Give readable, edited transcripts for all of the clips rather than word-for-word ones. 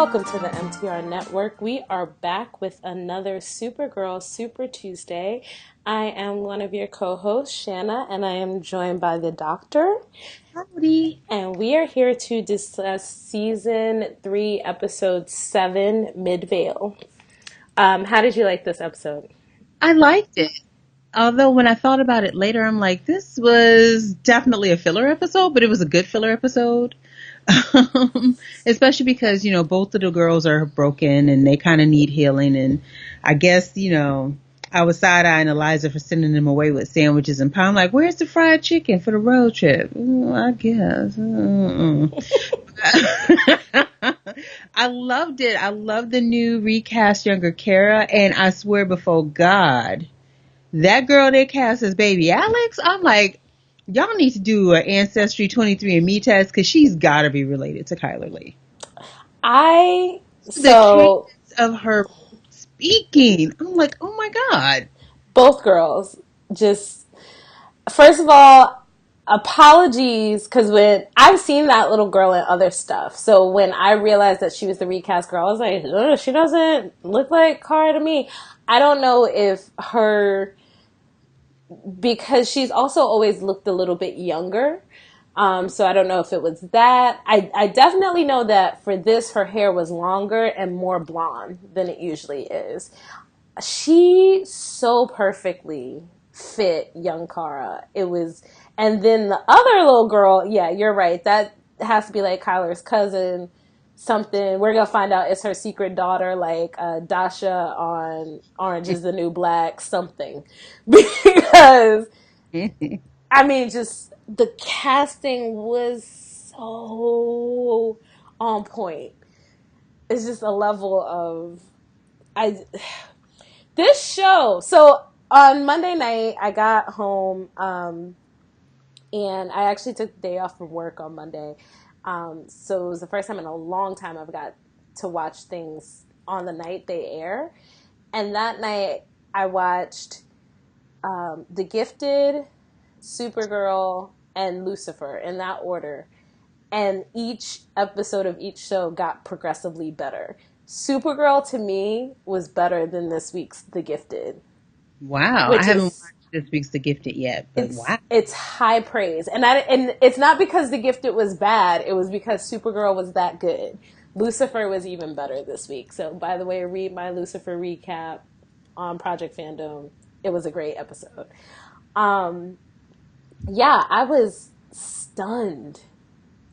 Welcome to the MTR Network. We are back with another Supergirl Super Tuesday. I am one of your co-hosts, Shanna, and I am joined by the Doctor. Howdy. And we are here to discuss Season 3, Episode 7, Midvale. How did you like this episode? I liked it. Although when I thought about it later, I'm like, this was definitely a filler episode, but it was a good filler episode. Especially because, both of the girls are broken and they kind of need healing. And I guess, I was side-eyeing Eliza for sending them away with sandwiches and pie. I'm like, where's the fried chicken for the road trip? I guess. I loved it. I love the new recast younger Kara. And I swear before God, that girl they cast as baby Alex, I'm like, y'all need to do an Ancestry 23andMe test because she's got to be related to Kyler Lee. The cadence of her speaking, I'm like, oh my God. Both girls, just, first of all, apologies, because when I've seen that little girl in other stuff, so when I realized that she was the recast girl, I was like, ugh, she doesn't look like Kara to me. I don't know if her, because she's also always looked a little bit younger. So I don't know if it was that. I definitely know that for this, her hair was longer and more blonde than it usually is. She so perfectly fit young Kara. It was, and then the other little girl, yeah, you're right. That has to be like Kyler's cousin, something. We're gonna find out it's her secret daughter, like Dasha on Orange is the New Black, something. Because I mean, just the casting was so on point. It's just a level of I. This show. So on Monday night, I got home, and I actually took the day off from work on Monday. So it was the first time in a long time I've got to watch things on the night they air. And that night I watched The Gifted, Supergirl, and Lucifer in that order. And each episode of each show got progressively better. Supergirl to me was better than this week's The Gifted. Wow. I Which haven't is watched this week's The Gifted yet, but wow. it's high praise. And it's not because The Gifted was bad, it was because Supergirl was that good. Lucifer was even better this week. So by the way, read my Lucifer recap on Project Fandom. It was a great episode. Yeah, I was stunned.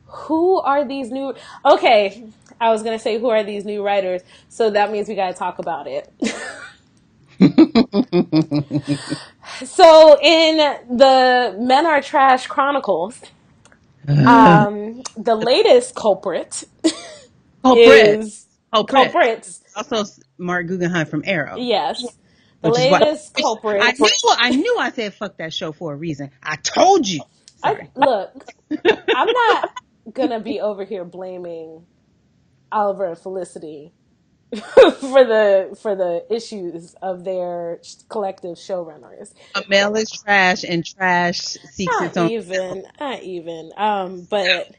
Who are these new... Okay, I was going to say who are these new writers, so that means we got to talk about it. So in the Men Are Trash Chronicles, the latest culprit is... Culprits. Also Mark Guggenheim from Arrow. Yes. The Which latest is culprit. I knew I said fuck that show for a reason. I told you. Sorry. Look, I'm not going to be over here blaming Oliver and Felicity for the issues of their collective showrunners. Amel is trash and trash seeks its own. Not even. But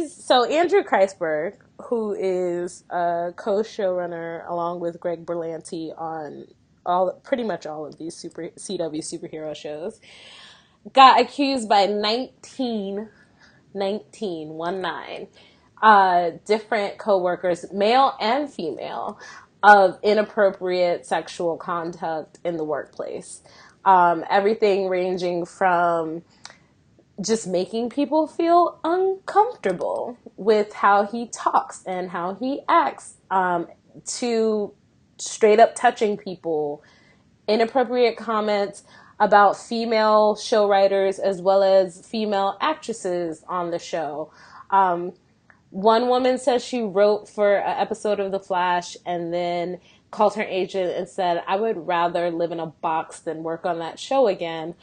so Andrew Kreisberg, who is a co-showrunner along with Greg Berlanti on pretty much all of these CW superhero shows, got accused by 19 different co-workers, male and female, of inappropriate sexual conduct in the workplace. Everything ranging from just making people feel uncomfortable with how he talks and how he acts, to straight up touching people, inappropriate comments about female show writers as well as female actresses on the show. One woman says she wrote for an episode of The Flash and then called her agent and said, I would rather live in a box than work on that show again,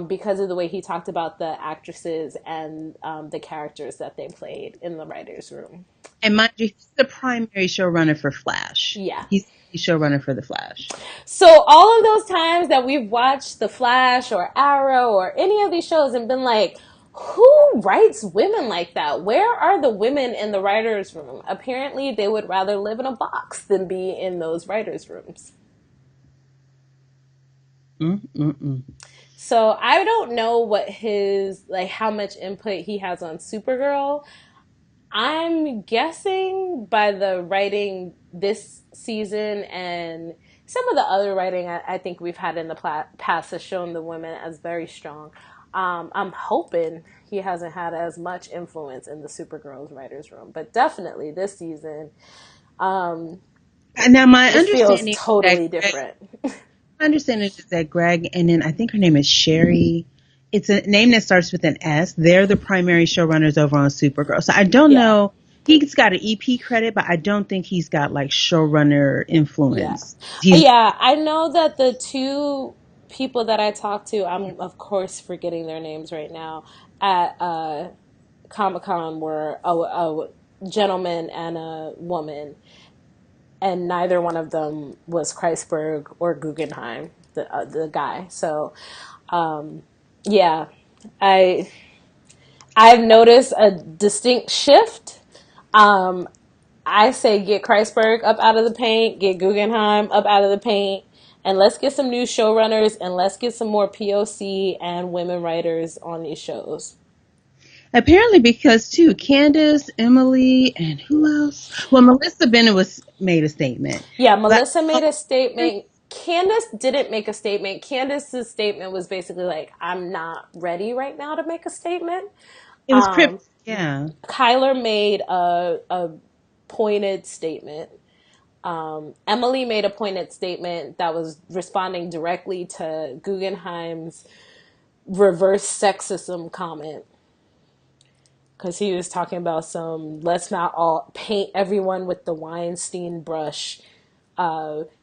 because of the way he talked about the actresses and the characters that they played in the writer's room. And mind you, he's the primary showrunner for Flash. Yeah. He's the showrunner for The Flash. So all of those times that we've watched The Flash or Arrow or any of these shows and been like, who writes women like that? Where are the women in the writers' room? Apparently, they would rather live in a box than be in those writers' rooms. Mm-mm-mm. So I don't know what his like how much input he has on Supergirl. I'm guessing by the writing this season and some of the other writing I think we've had in the past has shown the women as very strong. I'm hoping he hasn't had as much influence in the Supergirl's writers' room, but definitely this season, um, Now, my it feels understanding is that totally different. my understanding is that Greg and then I think her name is Sherry. It's a name that starts with an S. They're the primary showrunners over on Supergirl. So I don't Yeah, know. He's got an EP credit, but I don't think he's got like showrunner yeah, influence. He's yeah. I know that the two people that I talked to, I'm of course forgetting their names right now, at Comic Con were a gentleman and a woman, and neither one of them was Kreisberg or Guggenheim, the guy. So, yeah, I I've noticed a distinct shift. Um, I say get Kreisberg up out of the paint, get Guggenheim up out of the paint, and let's get some new showrunners and let's get some more POC and women writers on these shows. apparently because too Candace, Emily, and who else? Well, Melissa Bennett was made a statement, Yeah, but Melissa made a statement. Candace didn't make a statement. Candace's statement was basically like, I'm not ready right now to make a statement. it was cryptic. Yeah. Kyler made a pointed statement. Emily made a pointed statement that was responding directly to Guggenheim's reverse sexism comment because he was talking about some let's not all paint everyone with the Weinstein brush,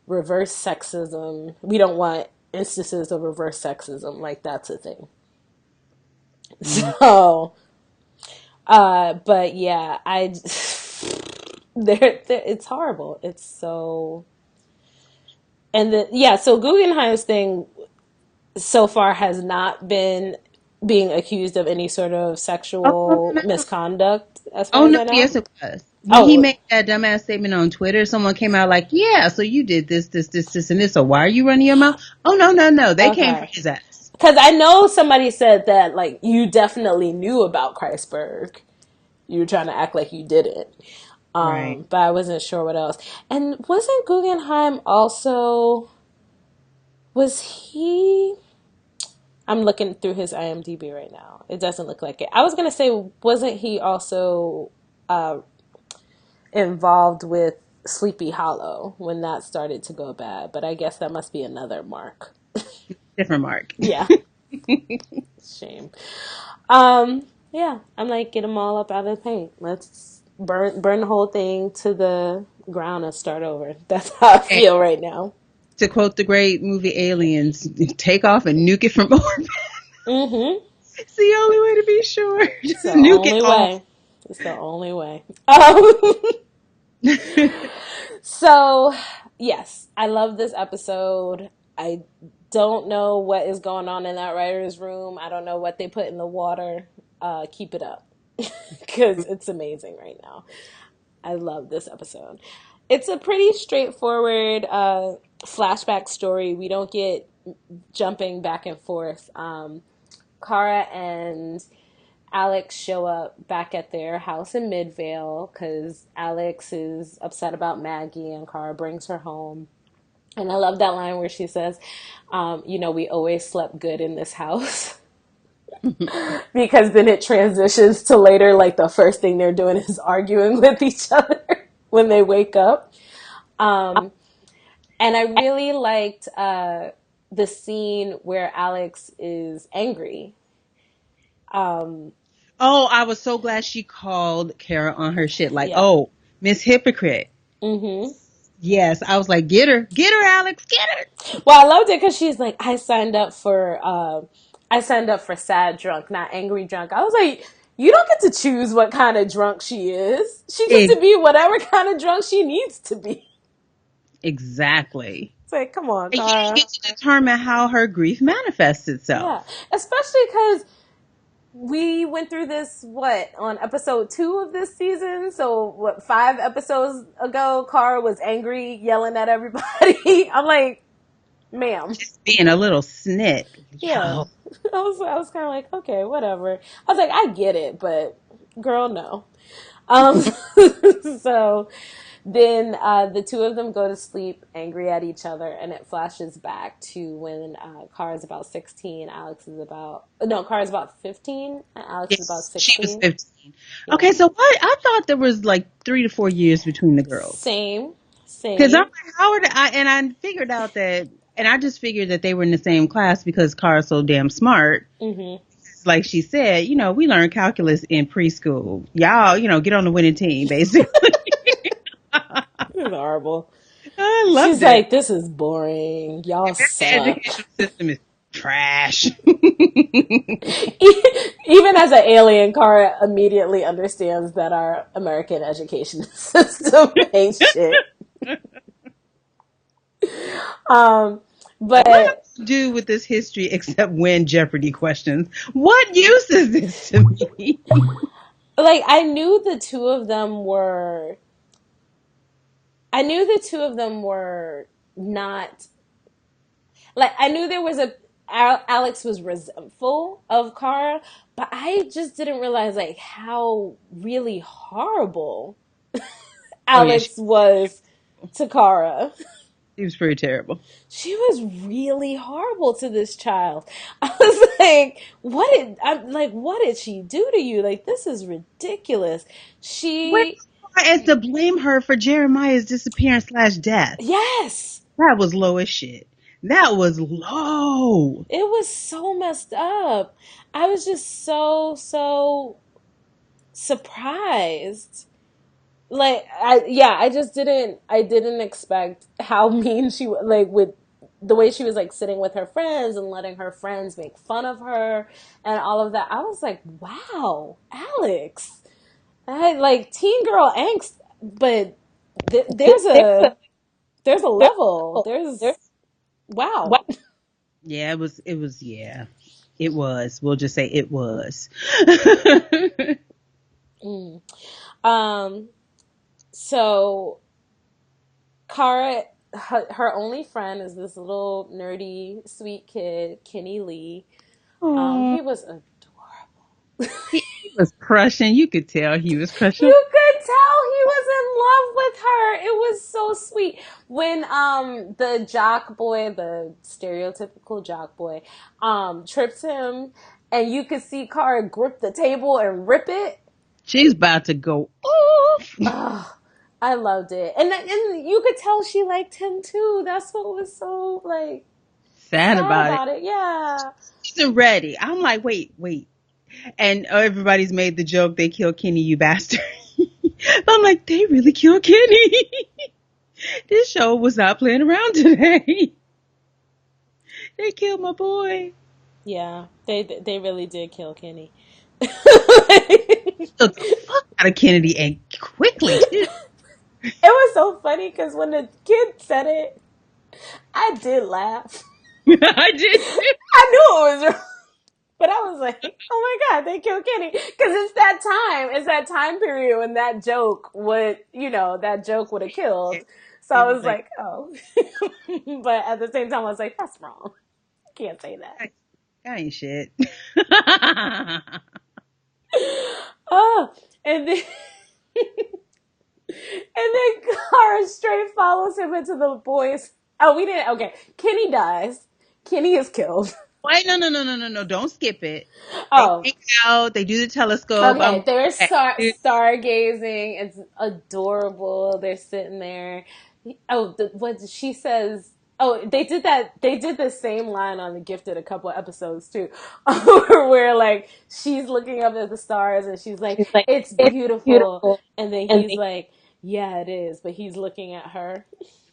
reverse sexism. We don't want instances of reverse sexism, like that's a thing. Mm. So, but yeah, I it's horrible. It's so and the yeah, so Guggenheim's thing so far has not been being accused of any sort of Oh, no, sexual no, no. misconduct, as far Oh as no, I know. yes it was. When he Oh, made that dumbass statement on Twitter, someone came out like, "Yeah, so you did this, and this. So why are you running your mouth?" Oh no, no, no. They came for okay. his ass. Because I know somebody said that, like, you definitely knew about Kreisberg. You were trying to act like you didn't. Right. But I wasn't sure what else. And wasn't Guggenheim also. Was he. I'm looking through his IMDb right now. It doesn't look like it. I was going to say, wasn't he also involved with Sleepy Hollow when that started to go bad? But I guess that must be another Mark. Different mark. Yeah, shame. Yeah, I'm like, get them all up out of the paint. Let's burn the whole thing to the ground and start over. That's how I Hey, feel right now. to quote the great movie Aliens, take off and nuke it from orbit. Mm-hmm. It's the only way to be sure. It's Just the nuke it only all. way. It's the only way. So, yes, I love this episode. I don't know what is going on in that writer's room. I don't know what they put in the water. Keep it up because it's amazing right now. I love this episode. It's a pretty straightforward flashback story. We don't get jumping back and forth. Kara and Alex show up back at their house in Midvale because Alex is upset about Maggie and Kara brings her home. And I love that line where she says, we always slept good in this house. Because then it transitions to later, like the first thing they're doing is arguing with each other when they wake up. Um, and I really liked the scene where Alex is angry. Oh, I was so glad she called Kara on her shit. Like, Yeah. oh, Miss Hypocrite. Mm-hmm. Yes, I was like, get her, Alex, get her. Well, I loved it because she's like, I signed up for sad drunk, not angry drunk. I was like, you don't get to choose what kind of drunk she is. She gets to be whatever kind of drunk she needs to be. Exactly. It's like, come on, And you don't Cara. get to determine how her grief manifests itself. Yeah, especially because we went through this on episode 2 of this season. So 5 episodes ago, Kara was angry, yelling at everybody. I'm like, ma'am. Just being a little snit. Yeah. Yo. I was kind of like, okay, whatever. I was like, I get it, but girl, no. Um, so then the two of them go to sleep angry at each other, and it flashes back to when Kara's about 16, Alex is about, no, Kara's about 15, and Alex is about Yes, she was 16. 15. Yeah. Okay, so what? I thought there was like 3 to 4 years between the girls. Same, Because I'm same. like, how are they? I figured out that, and I just figured that they were in the same class because Cara's so damn smart. Mm-hmm. Like she said, we learned calculus in preschool. Y'all, get on the winning team, basically. It was horrible. I She's loved it. like, this is boring. Y'all The suck. educational system is trash. Even as an alien, Kara immediately understands that our American education system ain't shit. Um, Like, what am but I do with this history except win Jeopardy questions? What use is this to me? like, I knew the two of them were not, like, I knew there was Alex was resentful of Kara, but I just didn't realize like how really horrible Oh yeah, Alex was to Kara. she was pretty terrible. She was really horrible to this child. I was like, what did she do to you? Like, this is ridiculous. Went She, as far as to blame her for Jeremiah's disappearance/death. yes, That was low as shit. That was low. it was so messed up. I was just so surprised. Like, I didn't expect how mean she was, like, with the way she was like sitting with her friends and letting her friends make fun of her and all of that. I was like, wow, Alex. I had like teen girl angst, but there's a level. There's wow. Yeah, it was, yeah. It was. We'll just say it was. Mm. Um. So Kara, her only friend is this little nerdy, sweet kid, Kenny Lee. Oh, He was adorable. he was crushing. You could tell he was crushing. You could tell he was in love with her. It was so sweet. When the jock boy, the stereotypical jock boy, trips him and you could see Kara grip the table and rip it. She's about to go off. Oh, I loved it. And you could tell she liked him too. That's what was so like Sad sad about it. about it. Yeah. She's ready. I'm like, wait. And everybody's made the joke, they killed Kenny, you bastard. I'm like, they really killed Kenny. This show was not playing around today. They killed my boy. Yeah. They really did kill Kenny. Took the fuck out of Kennedy and quickly too. It was so funny because when the kid said it, I did laugh. I did too. I knew it was wrong, but I was like, "Oh my god, they killed Kenny!" Because it's that time period when that joke would have killed. So It I was was like, like, "Oh," but at the same time, I was like, "That's wrong. Can't say that." I ain't shit. Oh, and then and then Kara straight follows him into the boys. Oh, we didn't. Okay, Kenny dies. Kenny is killed. Wait, no. Don't skip it. They Oh, hang out. They do the telescope. okay, they're Okay. stargazing. It's adorable. They're sitting there. Oh, what she says. Oh, they did that. They did the same line on The Gifted a couple of episodes too, where like she's looking up at the stars and she's like, "It's beautiful," and then he's like, "Yeah, it is," but he's looking at her.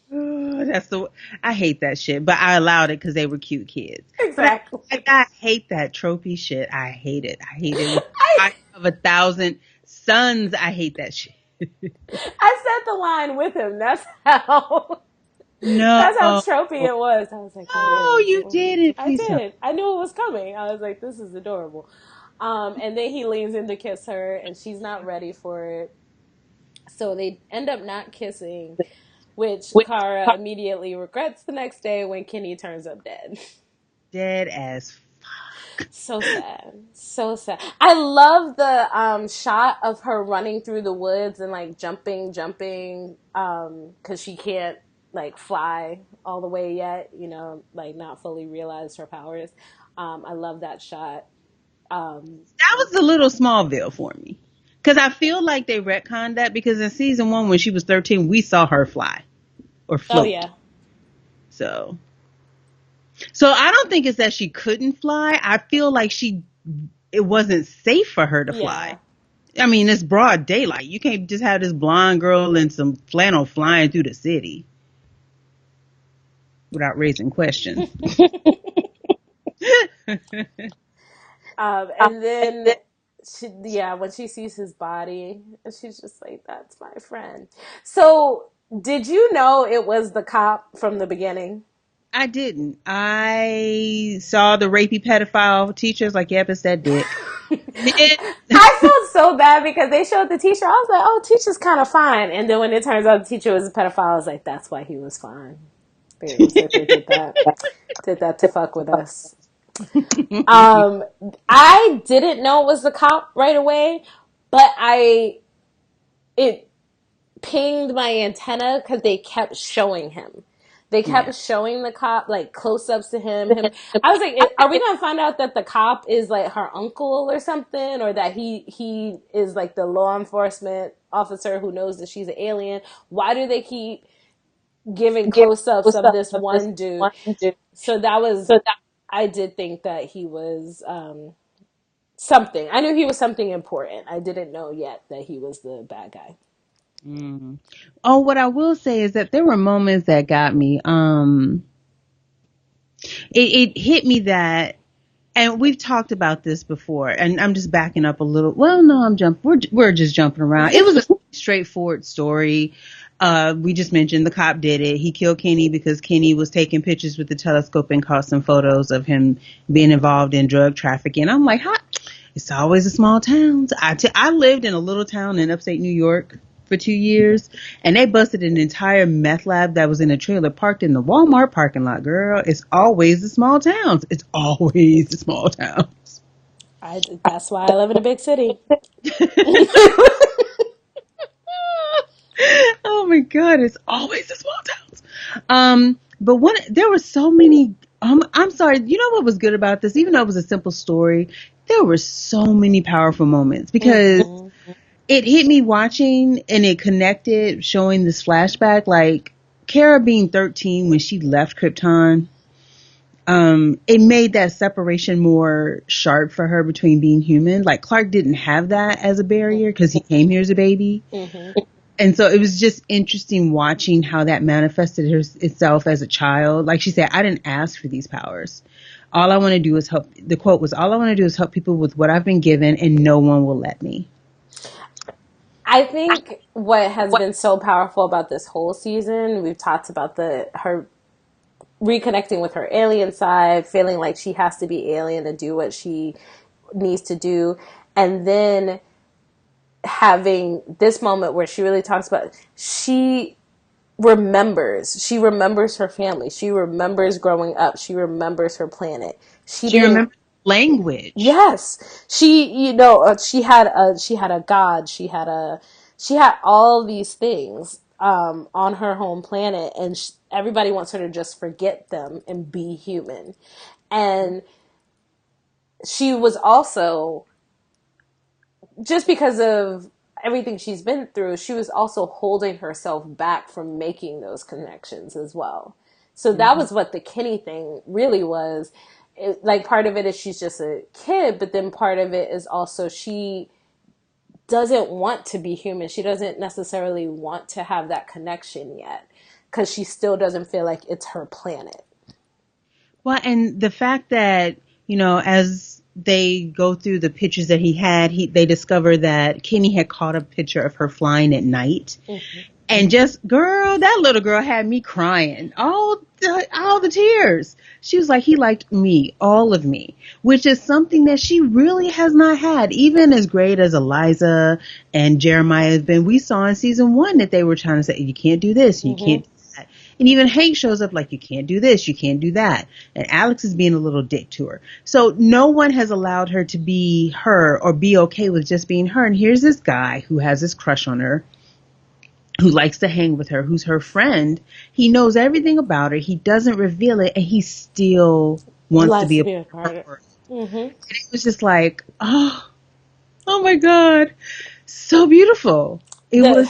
That's the. I hate that shit, but I allowed it because they were cute kids. But Exactly. I hate that tropey shit. I hate it. I hate it with I the fire of 1,000 suns. I hate that shit. I said the line with him. That's how No, tropey it was. I was like, that no, is you adorable. didn't. I Please don't. did. I knew it was coming. I was like, this is adorable. And then he leans in to kiss her, and she's not ready for it. So they end up not kissing, which Kara immediately regrets the next day when Kenny turns up dead. Dead as So sad. So sad. I love the shot of her running through the woods and like jumping cuz she can't like fly all the way yet, you know, like not fully realize her powers. I love that shot. that was a little Smallville for me. Because I feel like they retconned that because in season 1, when she was 13, we saw her fly or Oh float. yeah. So I don't think it's that she couldn't fly. I feel like it wasn't safe for her to Yeah. fly. I mean, it's broad daylight. You can't just have this blonde girl in some flannel flying through the city without raising questions. And then when she sees his body, she's just like, "That's my friend." So, did you know it was the cop from the beginning? I didn't. I saw the rapey pedophile teachers like, yep, it's that dick. I felt so bad because they showed the teacher. I was like, "Oh, teacher's kind of fine," and then when it turns out the teacher was a pedophile, I was like, "That's why he was fine." It was like they did that to fuck with us. Um, I didn't know it was the cop right away, but it pinged my antenna because they kept showing him. They Yeah. kept showing the cop like close-ups to him. I was like, "Are we gonna find out that the cop is like her uncle or something, or that he is like the law enforcement officer who knows that she's an alien? Why do they keep giving close-ups of this one dude?" So that was, I did think that he was something. I knew he was something important. I didn't know yet that he was the bad guy. Mm. Oh, what I will say is that there were moments that got me. It hit me that, and we've talked about this before, and I'm just backing up a little. Well, no, we're just jumping around. It was a straightforward story. We just mentioned the cop did it. He killed Kenny because Kenny was taking pictures with the telescope and caught some photos of him being involved in drug trafficking. I'm like, huh? It's always the small towns. I lived in a little town in upstate New York for 2 years, and they busted an entire meth lab that was in a trailer parked in the Walmart parking lot. Girl, it's always the small towns. It's always the small towns. That's why I live in a big city. Oh my God, it's always the small towns. But there were so many. I'm sorry. You know what was good about this? Even though it was a simple story, there were so many powerful moments because it hit me watching and it connected, showing this flashback, like Kara being 13 when she left Krypton. It made that separation more sharp for her between being human. Like Clark didn't have that as a barrier because he came here as a baby. Mm-hmm. And so it was just interesting watching how that manifested itself as a child. Like she said, I didn't ask for these powers. All I want to do is help. The quote was, all I want to do is help people with what I've been given and no one will let me. I think what has been so powerful about this whole season, we've talked about her reconnecting with her alien side, feeling like she has to be alien to do what she needs to do, and then having this moment where she really talks about she remembers her family, she remembers growing up, she remembers her planet. She She didn't. remembers language. Yes, she had a god, she had all these things on her home planet, and everybody wants her to just forget them and be human. And she was also, just because of everything she's been through, she was also holding herself back from making those connections as well. So that was what the Kenny thing really was. Like, part of it is she's just a kid, but then part of it is also she doesn't want to be human. She doesn't necessarily want to have that connection yet because she still doesn't feel like it's her planet. Well, and the fact that, as they go through the pictures that he had, they discover that Kenny had caught a picture of her flying at night. Mm-hmm. And just, girl, that little girl had me crying. All the tears. She was like, he liked me, all of me, which is something that she really has not had. Even as great as Eliza and Jeremiah has been, we saw in season 1 that they were trying to say, you can't do this, and you can't do that. And even Hank shows up like, you can't do this, you can't do that. And Alex is being a little dick to her. So no one has allowed her to be her or be okay with just being her. And here's this guy who has this crush on her, who likes to hang with her, who's her friend. He knows everything about her. He doesn't reveal it, and he still wants to be a part of her. Mm-hmm. And it was just like, oh my God, so beautiful. It was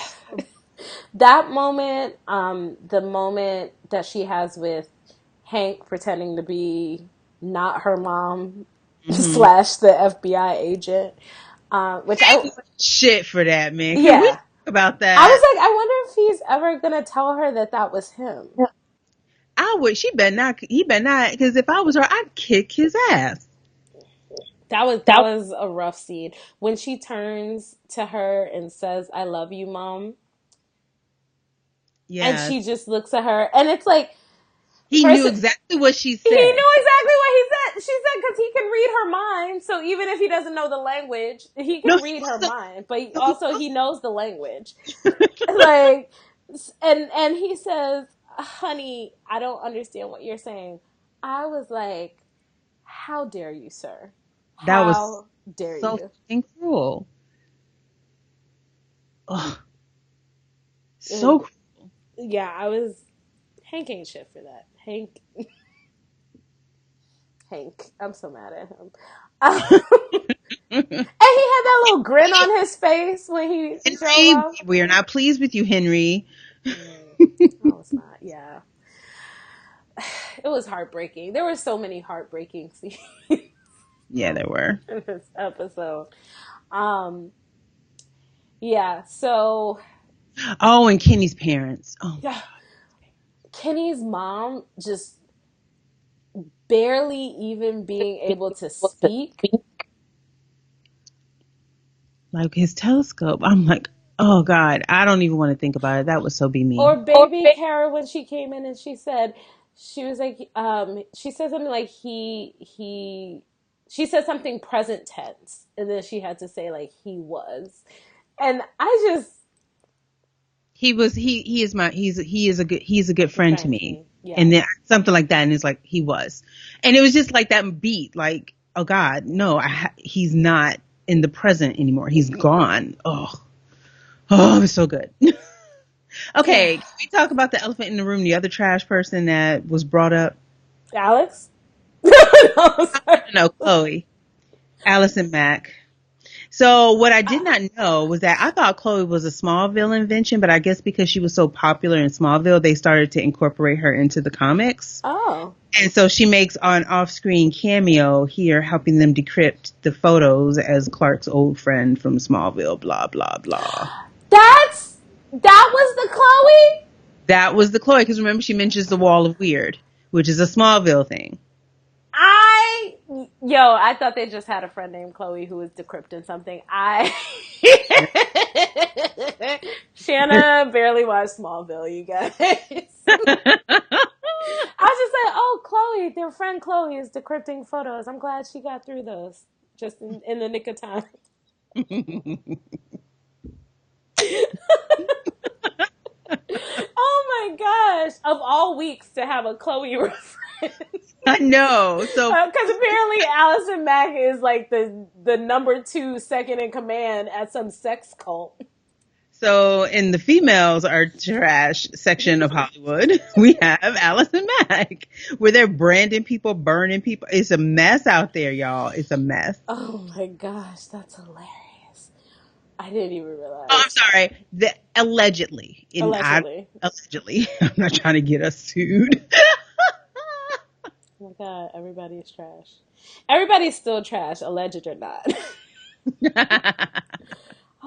that moment, the moment that she has with Hank pretending to be not her mom slash the FBI agent, which I shit for that, man. Can we yeah. talk about I was that? like, I wonder if he's ever gonna tell her that that was him. I would. She better not. He better not. Because if I was her, I'd kick his ass. That was a rough scene when she turns to her and says, "I love you, mom," and Yes. she just looks at her, and it's like, He first knew exactly what she he said. knew exactly what he said. She said because he can read her mind. So even if he doesn't know the language, he No, can read her mind. But also he knows the language. Like, and he says, "Honey, I don't understand what you're saying." I was like, "How dare you, sir? that was How dare so you?" fucking cruel. Oh, It was, so cruel. yeah, I was. Hank ain't shit for that. Hank, I'm so mad at him. And he had that little grin on his face when he drove Henry, off. we are not pleased with you, Henry. No, it's not. Yeah. It was heartbreaking. There were so many heartbreaking scenes Yeah, there were. in this episode. Um, yeah, so Oh, and Kenny's parents. Oh my yeah, Kenny's mom just barely even being able to speak. God. Like his telescope. I'm like, oh God, I don't even want to think about it. That would so be me. Or baby Kara when she came in and she was like, she said something like she said something present tense, and then she had to say like he was, and I just He is my he's a good friend to friend to me. me, yeah. And then something like that, and it's like he was, and it was just like that beat. Like, oh God, no, he's not in the present anymore. He's gone. Oh, it was so good. Okay, Yeah. can we talk about the elephant in the room? The other trash person that was brought up. Alex? No, sorry. No, Chloe, Allison Mack. So what I did not know was that I thought Chloe was a Smallville invention, but I guess because she was so popular in Smallville, they started to incorporate her into the comics. Oh. And so she makes an off-screen cameo here, helping them decrypt the photos as Clark's old friend from Smallville, blah, blah, blah. That was the Chloe? That was the Chloe, because remember she mentions the Wall of Weird, which is a Smallville thing. I thought they just had a friend named Chloe who was decrypting something. Shanna barely watched Smallville, you guys. I was just like, oh, Chloe, their friend Chloe is decrypting photos. I'm glad she got through those just in the nick of time. Oh my gosh. Of all weeks to have a Chloe reference. I know. So Because apparently Allison Mack is like the number 2 second in command at some sex cult. So in the females are trash section of Hollywood, we have Allison Mack, where they're branding people, burning people. It's a mess out there, y'all. It's a mess. Oh my gosh, that's hilarious. I didn't even Oh, I'm realize. sorry. Allegedly. Allegedly. Allegedly. I'm not trying to get us sued. Oh my god, everybody's trash. Everybody's still trash, alleged or not.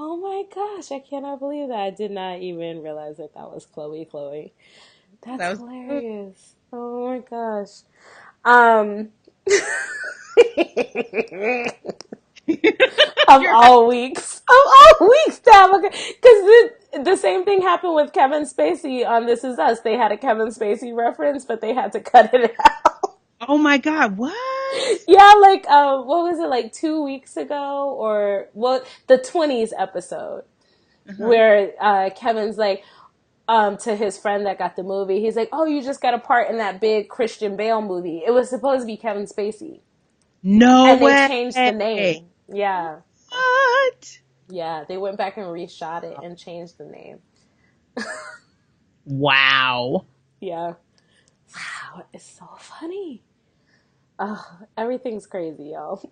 Oh my gosh, I cannot believe that. I did not even realize that that was Chloe. That's That was hilarious. Oh my gosh. Um, of You're all weeks, Tabitha, because the same thing happened with Kevin Spacey on This Is Us. They had a Kevin Spacey reference, but they had to cut it out. Oh my God, what? Yeah, like what was it, like 2 weeks ago, or well, the 20s episode Uh-huh. where Kevin's like to his friend that got the movie. He's like, "Oh, you just got a part in that big Christian Bale movie." It was supposed to be Kevin Spacey, No and they way. changed the name. Yeah, What? yeah, they went back and reshot it and changed the name. Wow. Yeah, wow, it's so funny. Oh, everything's crazy, y'all.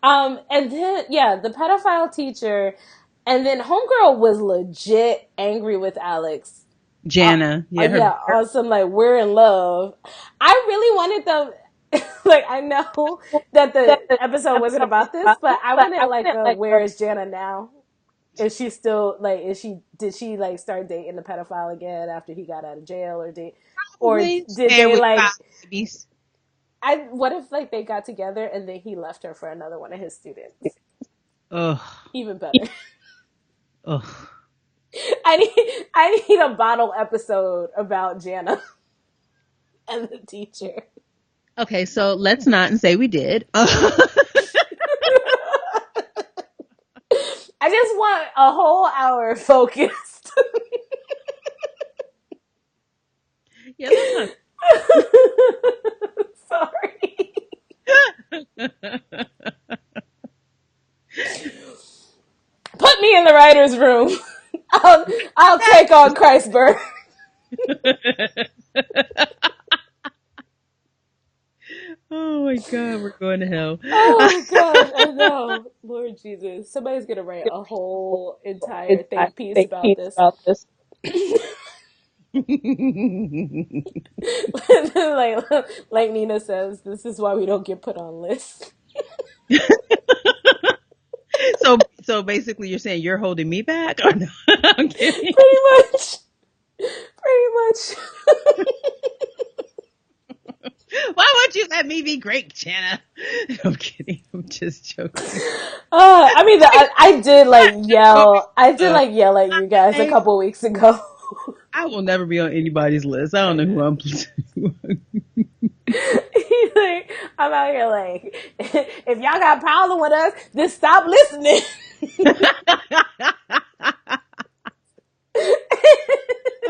And then yeah, the pedophile teacher, and then homegirl was legit angry with Alex. Uh, Jana. Yeah, yeah, on some like we're in love. I really wanted them. Like I know that the episode wasn't about this, but I wanted like a where is Jana now? Is she still like? Is she? Did she like start dating the pedophile again after he got out of jail, or probably did staying they with five like? babies. I what if like they got together and then he left her for another one of his students? Ugh. Even better. Ugh. I need a bottle episode about Jana and the teacher. Okay, so let's not and say we did. I just want a whole hour focused. Yeah, let's not. Sorry. Put me in the writer's room. I'll, I'll take on Christburg. Oh my God, we're going to hell. Oh gosh, I know. Lord Jesus. Somebody's gonna write a whole entire think piece about this. like like Nina says, this is why we don't get put on lists. So basically, you're saying you're holding me back, or no? I'm kidding. Pretty much. Pretty much. Why won't you let me be great, Jana? I'm kidding. I'm just joking. I mean, I did like yell. I did Uh, like yell at you guys a I couple weeks ago. I will never be on anybody's list. I don't know who I'm. Like, I'm out here like, if y'all got a problem with us, just stop listening.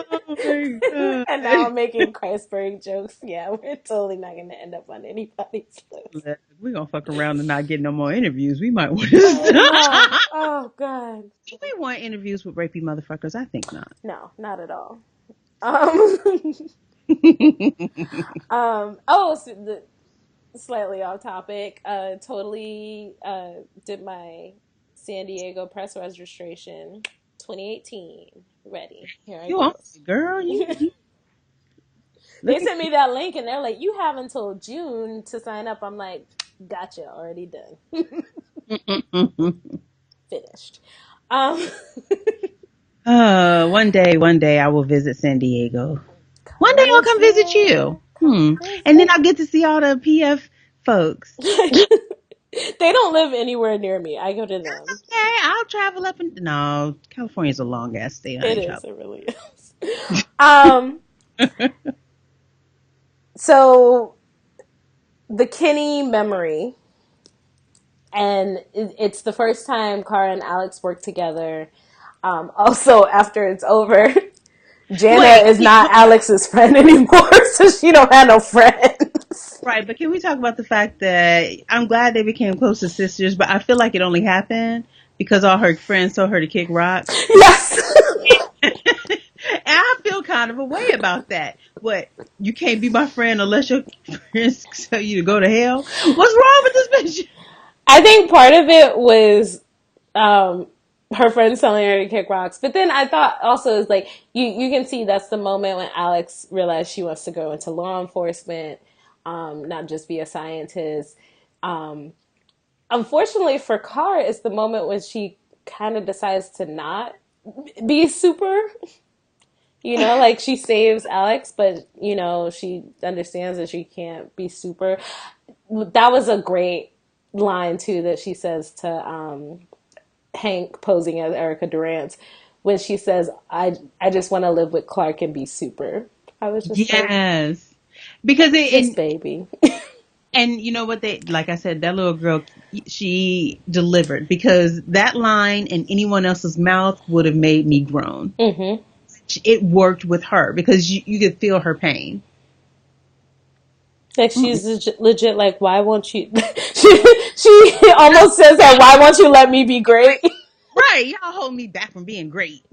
Oh my And now I'm God. making Christburg jokes. Yeah, we're totally not going to end up on anybody's list. We're gonna fuck around and not get no more interviews. We might want to I stop. know. Oh God. Do we want interviews with rapey motherfuckers? I think not. No, not at all. Um, so slightly off topic. Totally did my San Diego press registration 2018. Ready. Here I You on go. it, girl? You They look at sent me that link and they're like, you have until June to sign up. I'm like, gotcha, already done. you. Finished. One day I will visit San Diego. One day Come I'll come visit you. visit. Come And then visit. I'll get to see all the PF folks. They don't live anywhere near me. I go to them. Okay, I'll travel up and no, California's a long ass state. I It ain't is. travel. It really is. Um. So the Kinney memory, and it's the first time Cara and Alex work together. Also, after it's over, Jana Wait, is not Alex's friend anymore, so she don't have no friends. right, but can we talk about the fact that I'm glad they became close as sisters, but I feel like it only happened because all her friends told her to kick rocks. Yes. And I feel kind of a way about that. What? You can't be my friend unless your friends tell you to go to hell? What's wrong with this bitch? I think part of it was um, her friends telling her to kick rocks. But then I thought also is like you can see that's the moment when Alex realized she wants to go into law enforcement, not just be a scientist. Um, Unfortunately for Car, it's the moment when she kind of decides to not be super. Like she saves Alex, but she understands that she can't be super. That was a great line too that she says to Hank posing as Erica Durant when she says, I just want to live with Clark and be super. I was just like, Yes. Because this baby. and you know what, they, like I said, that little girl, she delivered, because that line in anyone else's mouth would have made me groan. Mm-hmm. It worked with her because you could feel her pain. Like she's legit like, why won't you? She almost says that, why won't you let me be great? Right, y'all hold me back from being great.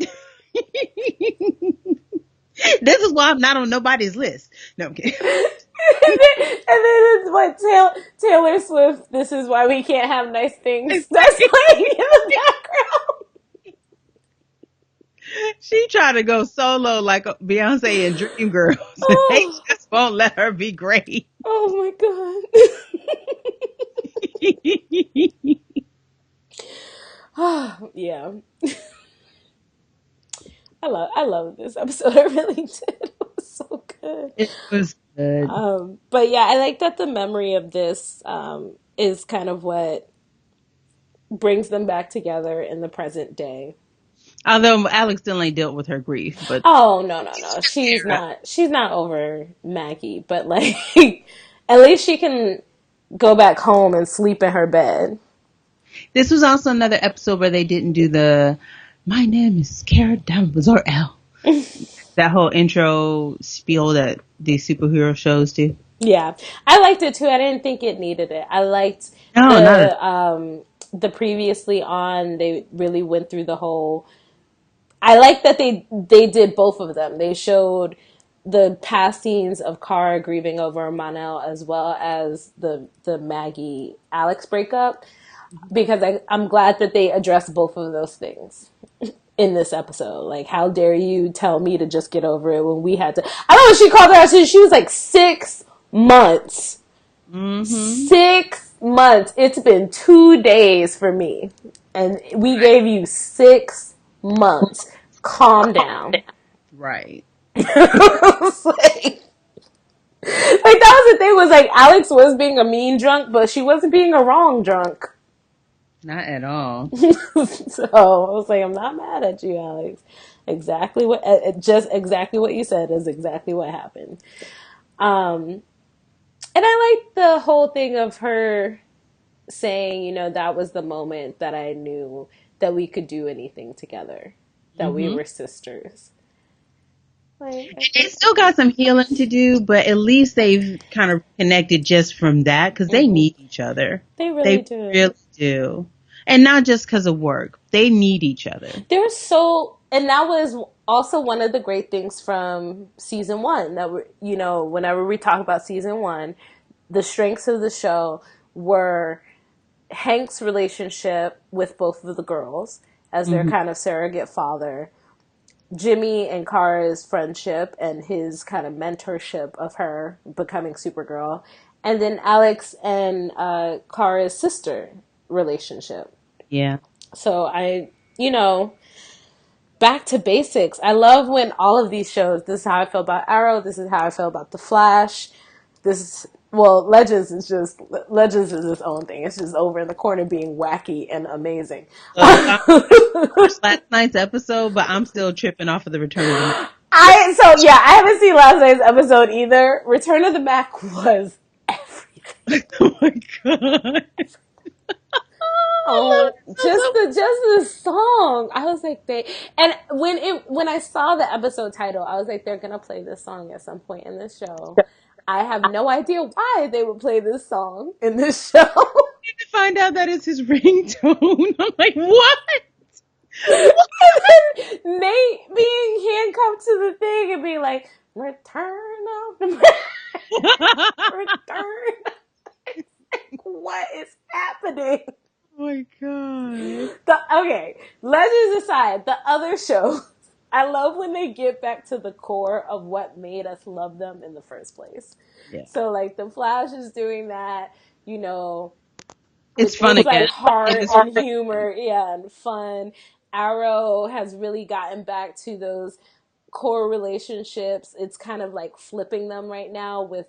This is why I'm not on nobody's list. No, I'm kidding. And then it's what Taylor Swift. This is why we can't have nice things. That's playing in the background. She tried to go solo like Beyonce and Dreamgirls. They Oh, just won't let her be great. oh my god. Oh, yeah. I love this episode. I really did. It was so good. It was good. But yeah, I like that the memory of this is kind of what brings them back together in the present day. Although Alex still ain't dealt with her grief, but Oh, no, no, no. She's not over Maggie, but like at least she can go back home and sleep in her bed. this was also another episode where they didn't do the "My name is Kara Danvers" or L. That whole intro spiel that these superhero shows do. Yeah. I liked it too. I didn't think it needed it. I liked No, not at the previously on, they really went through the whole. I like that they did both of them. They showed the past scenes of Kara grieving over Monel, as well as the Maggie Alex breakup, because I'm glad that they addressed both of those things in this episode. Like, how dare you tell me to just get over it when we had to. I don't know what she called her. She was like 6 months. Mm-hmm. 6 months. It's been 2 days for me, and we gave you 6 months. Calm down. Right. Like that was the thing, was like Alex was being a mean drunk, but she wasn't being a wrong drunk. Not at all. So I was like, I'm not mad at you, Alex. Exactly what, just exactly what you said is exactly what happened. Um, and I like the whole thing of her saying, that was the moment that I knew that we could do anything together, that we Mm-hmm. were sisters. Like, I They think, still got some healing to do, but at least they've kind of connected just from that, because they mhm. need each other. They really They do. really do. And not just because of work. They need each other. They're so, and that was also one of the great things from season one, that whenever we talk about season one, the strengths of the show were Hank's relationship with both of the girls as their Mm-hmm. kind of surrogate father, Jimmy and Kara's friendship and his kind of mentorship of her becoming Supergirl, and then Alex and Kara's sister relationship. Yeah. So you know, back to basics. I love when all of these shows, this is how I feel about Arrow, this is how I feel about The Flash. Legends is its own thing. It's just over in the corner being wacky and amazing. Look, I watched last night's episode, but I'm still tripping off of the Return of the Mac. I haven't seen last night's episode either. Return of the Mac was everything. Oh my god. I love Oh, this show just so the song. I was like, and when I saw the episode title, I was like, they're gonna play this song at some point in this show. I have no idea why they would play this song in this show. to find out that it's his ringtone. I'm like, what? What? And then Nate being handcuffed to the thing and being like, "Return of the Mac, return." What is happening? Oh my god. Okay, legends aside, the other shows, I love when they get back to the core of what made us love them in the first place. Yeah. So like the Flash is doing that, you know, It's with fun its again. like heart It's and humor, yeah, and fun. Arrow has really gotten back to those core relationships. It's kind of like flipping them right now with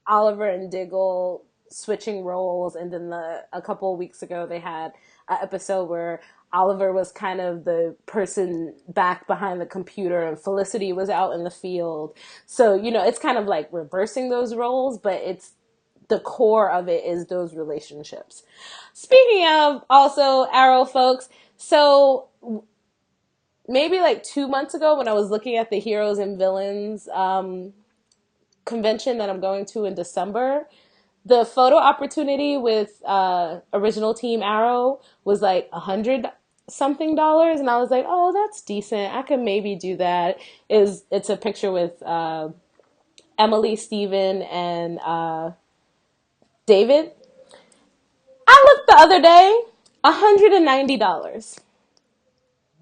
Oliver and Diggle switching roles, and then a couple of weeks ago they had an episode where Oliver was kind of the person back behind the computer and Felicity was out in the field. So, you know, it's kind of like reversing those roles, but it's the core of it is those relationships. Speaking of also Arrow folks, so maybe like 2 months ago when I was looking at the heroes and villains convention that I'm going to in December, the photo opportunity with original Team Arrow was like $100 something, and I was like, oh, that's decent. I could maybe do that. It's a picture with Emily, Steven, and David. I looked the other day, $190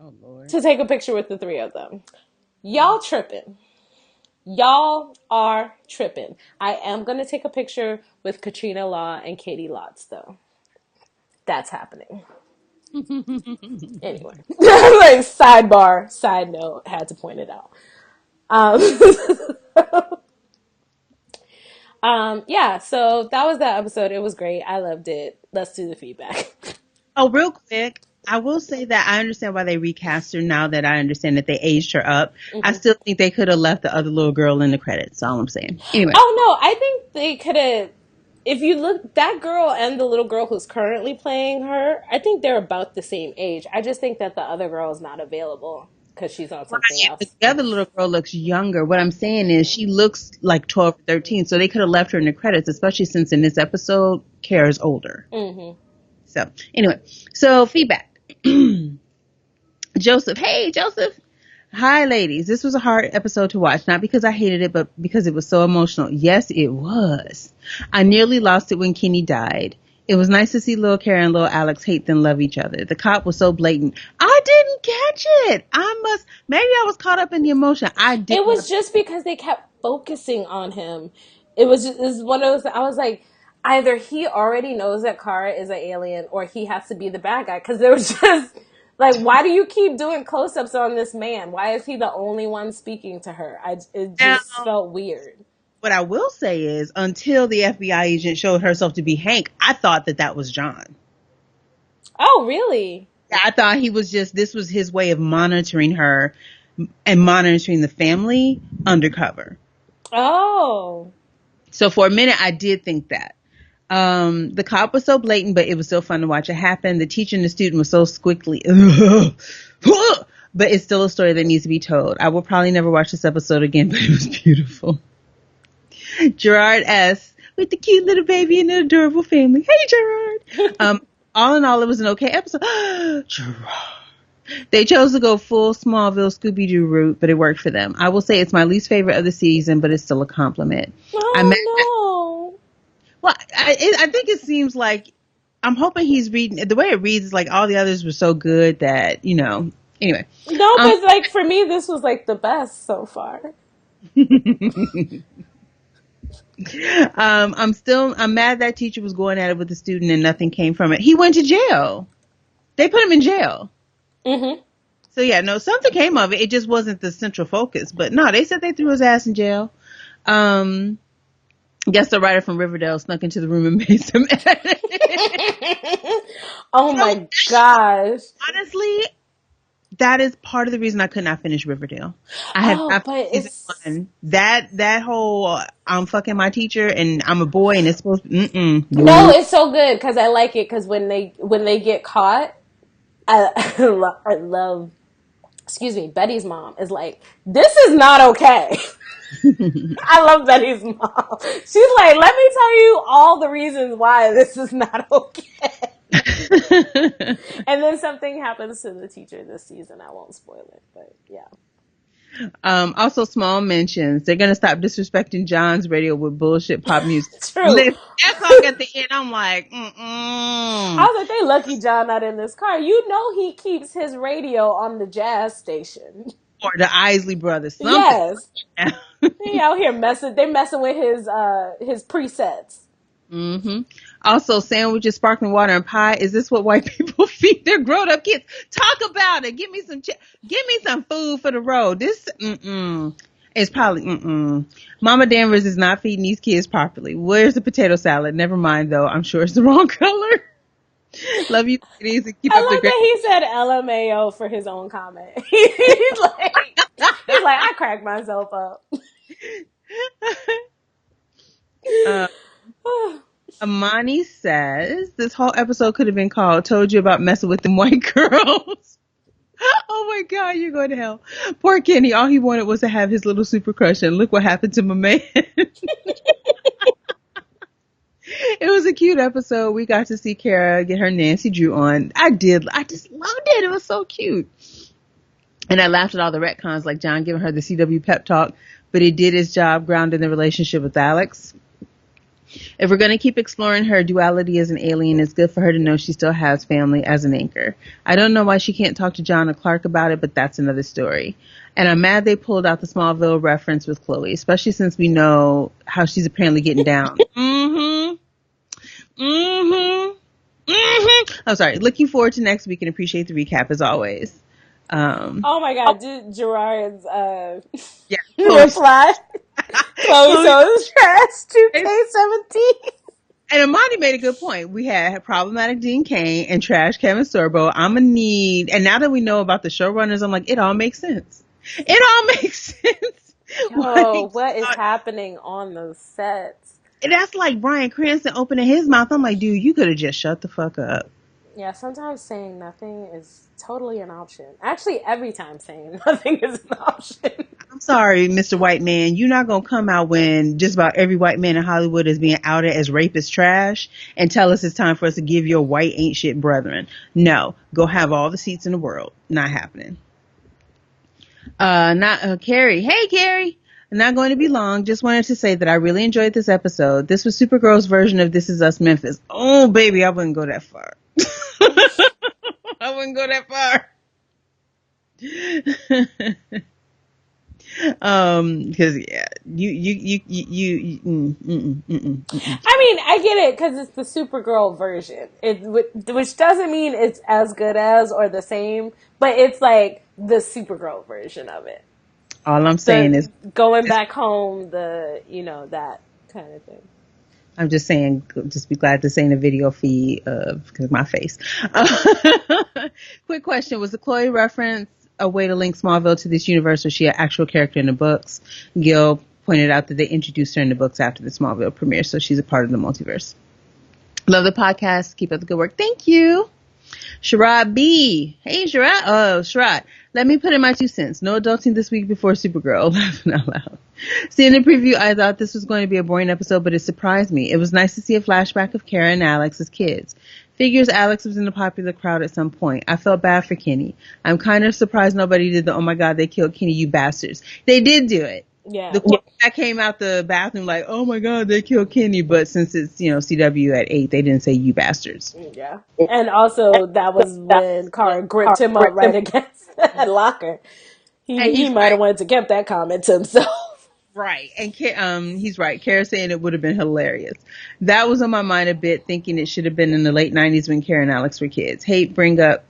Oh Lord. to take a picture with the three of them. Y'all tripping. Y'all are tripping. I am going to take a picture with Katrina Law and Katie Lotz, though. That's happening. Anyway. Like, sidebar, side note, had to point it out. Um, yeah, so that was that episode. It was great. I loved it. Let's do the feedback. Oh, real quick, I will say that I understand why they recast her now that I understand that they aged her up. I still think they could have left the other little girl in the credits. That's all I'm saying. Anyway. Oh, no, I think they could have. If you look, that girl and the little girl who's currently playing her, I think they're about the same age. I just think that the other girl is not available because she's on something Right. else. The other little girl looks younger. What I'm saying is she looks like 12 or 13, so they could have left her in the credits, especially since in this episode, Kara's older. Mm-hmm. So, anyway. So, feedback. Joseph. Hey, Joseph. Hi, ladies. This was a hard episode to watch, not because I hated it, but because it was so emotional. Yes, it was. I nearly lost it when Kenny died. It was nice to see little Kara and little Alex hate then love each other. The cop was so blatant. I didn't catch it. Maybe I was caught up in the emotion. It was just because they kept focusing on him. It was one of those. I was like, either he already knows that Kara is an alien, or he has to be the bad guy. Because there was just like, why do you keep doing close-ups on this man? Why is he the only one speaking to her? It Now, just felt weird. what I will say is, until the FBI agent showed herself to be Hank, I thought that was John. Oh, really? I thought this was his way of monitoring her and monitoring the family undercover. Oh. So for a minute, I did think that. The cop was so blatant, but it was still fun to watch it happen. The teacher and the student was so squiggly. But it's still a story that needs to be told. I will probably never watch this episode again, but it was beautiful. Gerard S. with the cute little baby and the adorable family. Hey, Gerard. All in all, it was an okay episode. Gerard. They chose to go full Smallville Scooby-Doo route, but it worked for them. I will say it's my least favorite of the season, but it's still a compliment. Oh, no. Well, I think it seems like I'm hoping he's reading. The way it reads is like all the others were so good that, anyway. No, but like for me, this was like the best so far. I'm mad that teacher was going at it with the student and nothing came from it. He went to jail. They put him in jail. Mm-hmm. So yeah, no, something came of it. It just wasn't the central focus. But no, they said they threw his ass in jail. Guess the writer from Riverdale snuck into the room and made some edits. Oh my gosh. Honestly, that is part of the reason I could not finish Riverdale. I have not finished one. That whole I'm fucking my teacher and I'm a boy and it's supposed to, No, it's so good because I like it because when they get caught, I love, excuse me, Betty's mom is like, this is not okay. I love Betty's mom. She's like, let me tell you all the reasons why this is not okay. And then something happens to the teacher this season. I won't spoil it, but yeah. Also, small mentions. They're gonna stop disrespecting John's radio with bullshit pop music. True. That song at the end, I'm like, I was like, they lucky John not in this car. You know he keeps his radio on the jazz station. Or the Isley Brothers. Something. Yes. He out here messing. They messing with his presets. Mm-hmm. Also, sandwiches, sparkling water, and pie. Is this what white people feed their grown-up kids? Talk about it. Give me some food for the road. This, it's probably, Mama Danvers is not feeding these kids properly. Where's the potato salad? Never mind, though. I'm sure it's the wrong color. Love you, ladies, and keep I up the like great. that he said LMAO for his own comment. He's like, I cracked myself up. uh, Amani says this whole episode could have been called "Told You About Messing with Them White Girls." Oh my God, you're going to hell. Poor Kenny. All he wanted was to have his little super crush, and look what happened to my man. It was a cute episode. We got to see Kara get her Nancy Drew on. I did. I just loved it. It was so cute. And I laughed at all the retcons, like John giving her the CW pep talk, but he did his job grounding the relationship with Alex. If we're going to keep exploring her duality as an alien, it's good for her to know she still has family as an anchor. I don't know why she can't talk to John or Clark about it, but that's another story. And I'm mad they pulled out the Smallville reference with Chloe, especially since we know how she's apparently getting down. Mm-hmm. Mm-hmm. Mm-hmm. I'm sorry. Looking forward to next week and appreciate the recap as always. Oh my God, Gerard's Yeah, Chloe. reply. Chloe Chloe. So's trash 2K17. And Amani made a good point. We had problematic Dean Cain and trash Kevin Sorbo. I'm gonna need, and now that we know about the showrunners, I'm like, it all makes sense. It all makes sense. Yo, what is happening on those sets? That's like Bryan Cranston opening his mouth. I'm like, dude, you could have just shut the fuck up. Yeah, sometimes saying nothing is totally an option. Actually, every time saying nothing is an option. I'm sorry, Mr. White Man. You're not gonna come out when just about every white man in Hollywood is being outed as rapist trash and tell us it's time for us to give your white ain't shit brethren. No, go have all the seats in the world. Not happening. Not Carrie. Hey, Carrie. Not going to be long. Just wanted to say that I really enjoyed this episode. This was Supergirl's version of This Is Us Memphis. Oh, baby, I wouldn't go that far. I wouldn't go that far. Because yeah, I mean, I get it because it's the Supergirl version. Which doesn't mean it's as good as or the same, but it's like the Supergirl version of it. all I'm saying The is, going back home, that kind of thing. I'm just saying, just be glad this ain't a video feed of my face. Quick question: was the Chloe reference a way to link Smallville to this universe, or is she an actual character in the books? Gil pointed out that they introduced her in the books after the Smallville premiere, so she's a part of the multiverse. Love the podcast. Keep up the good work. Thank you. Sherrod B. Hey, Sherrod. Oh, Sherrod. Let me put in my 2 cents. No adulting this week before Supergirl. Laughing out loud. Seeing the preview, I thought this was going to be a boring episode, but it surprised me. It was nice to see a flashback of Kara and Alex as kids. Figures Alex was in the popular crowd at some point. I felt bad for Kenny. I'm kind of surprised nobody did the, oh my God, they killed Kenny, you bastards. They did do it. Yeah. The quarterback came out the bathroom like, oh my God, they killed Kenny. But since it's, CW at 8, they didn't say you bastards. Yeah. And also, that was when Kara gripped him up right against that locker. He might have wanted to keep that comment to himself. Right. And he's right. Kara saying it would have been hilarious. That was on my mind a bit, thinking it should have been in the late 90s when Kara and Alex were kids. Hate bringing up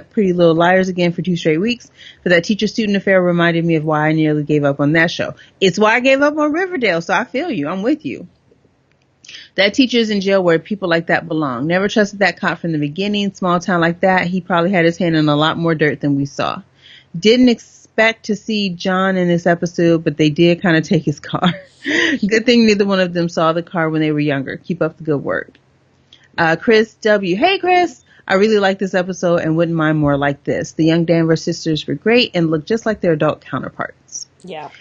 Pretty Little Liars again for 2 straight weeks, but that teacher-student affair reminded me of why I nearly gave up on that show. It's why I gave up on Riverdale, so I feel you. I'm with you. That teacher's in jail where people like that belong. Never trusted that cop from the beginning. Small town like that, he probably had his hand in a lot more dirt than we saw. Didn't expect to see John in this episode, but they did kind of take his car. Good thing neither one of them saw the car when they were younger. Keep up the good work. Chris W. Hey, Chris. I really like this episode and wouldn't mind more like this. The young Danvers sisters were great and looked just like their adult counterparts. Yeah.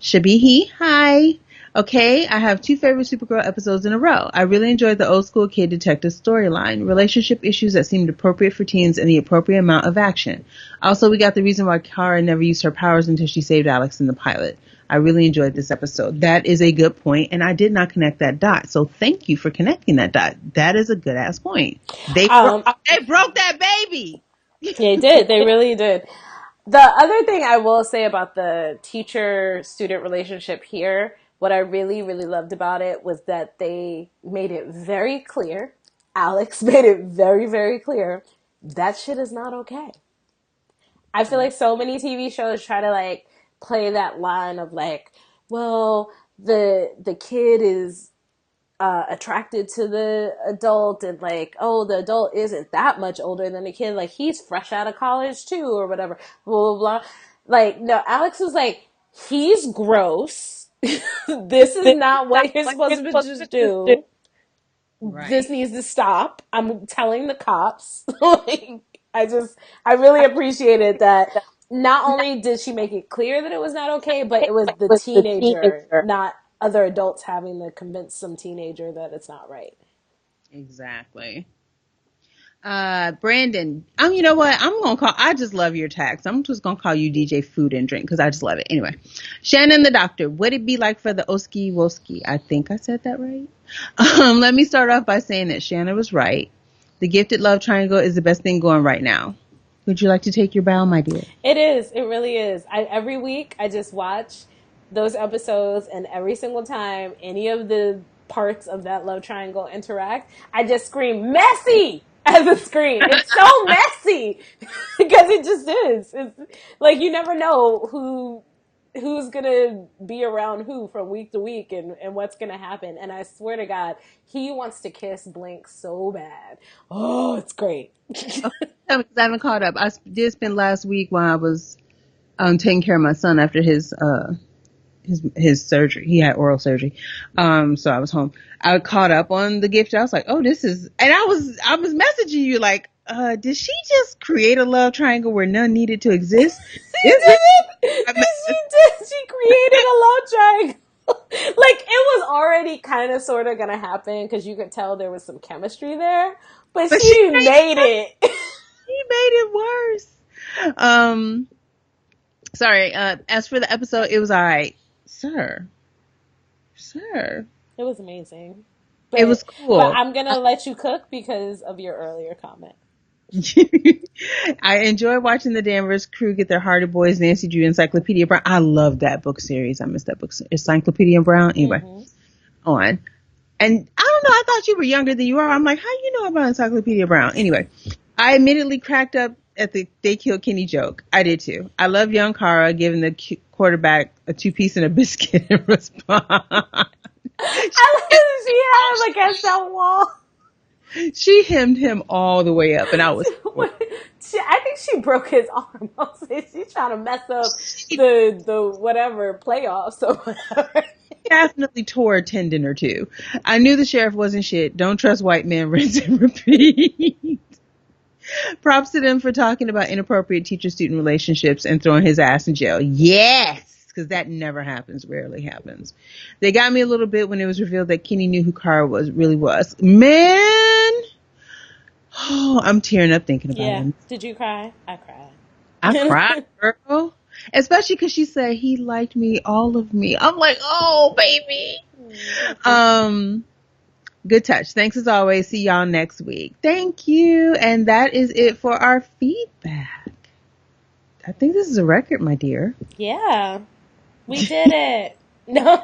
Shabihi, hi. Okay, I have 2 favorite Supergirl episodes in a row. I really enjoyed the old school kid detective storyline, relationship issues that seemed appropriate for teens, and the appropriate amount of action. Also, we got the reason why Kara never used her powers until she saved Alex in the pilot. I really enjoyed this episode. That is a good point, and I did not connect that dot. So thank you for connecting that dot. That is a good ass point. They broke that baby. They did. They really did. The other thing I will say about the teacher-student relationship here, what I really, really loved about it was that they made it very clear. Alex made it very, very clear that shit is not okay. I feel like so many TV shows try to like play that line of like, well, the kid is attracted to the adult, and like, oh, the adult isn't that much older than the kid, like he's fresh out of college too, or whatever, blah blah blah. Like, no, Alex was like, he's gross. This is not what you're supposed to just do. This Right. needs to stop. I'm telling the cops. Like, I really appreciated that. Not only did she make it clear that it was not okay, but it was the teenager, not other adults having to convince some teenager that it's not right. Exactly. Brandon, you know what? I just love your tags. I'm just gonna call you DJ Food and Drink because I just love it. Anyway, Shannon the Doctor, what'd it be like for the Oski Woski? I think I said that right. Let me start off by saying that Shannon was right. The gifted love triangle is the best thing going right now. Would you like to take your bow, my dear? It is. It really is. Every week I just watch those episodes, and every single time any of the parts of that love triangle interact, I just scream "messy" at the screen. It's so messy because it just is. It's like you never know who's gonna be around who from week to week, and what's gonna happen. And I swear to God, he wants to kiss Blink so bad. Oh, it's great. Because I haven't caught up. I did spend last week while I was taking care of my son after his surgery. He had oral surgery. So I was home. I caught up on the gift. I was like, oh, this is, and I was messaging you like, did she just create a love triangle where none needed to exist? She did it. She did. She created a love triangle. Like, it was already kind of sort of gonna happen because you could tell there was some chemistry there, but But she made it. she made it worse. Sorry. As for the episode, it was all right, sir. It was amazing. It was But cool. I'm gonna let you cook because of your earlier comment. I enjoy watching the Danvers crew get their Hardy Boys, Nancy Drew, Encyclopedia Brown. I love that book series. I missed that book. Encyclopedia Brown. Anyway, on. And I don't know. I thought you were younger than you are. I'm like, how you know about Encyclopedia Brown? Anyway, I immediately cracked up at the "they killed Kenny" joke. I did too. I love young Kara giving the quarterback a 2-piece and a biscuit in response. I love that she had him against that wall. She hemmed him all the way up, and I was. I think she broke his arm. She's trying to mess up the whatever playoffs or whatever. Definitely tore a tendon or two. I knew the sheriff wasn't shit. Don't trust white men, rinse and repeat. Props to them for talking about inappropriate teacher-student relationships and throwing his ass in jail. Yes! Because that never happens, rarely happens. They got me a little bit when it was revealed that Kenny knew who Kara really was. Man! Oh, I'm tearing up thinking about him. Did you cry? I cried. I cried, girl. Especially because she said he liked me, all of me. I'm like, oh, baby. Good touch. Thanks as always. See y'all next week. Thank you. And that is it for our feedback. I think this is a record, my dear. Yeah. We did it. No.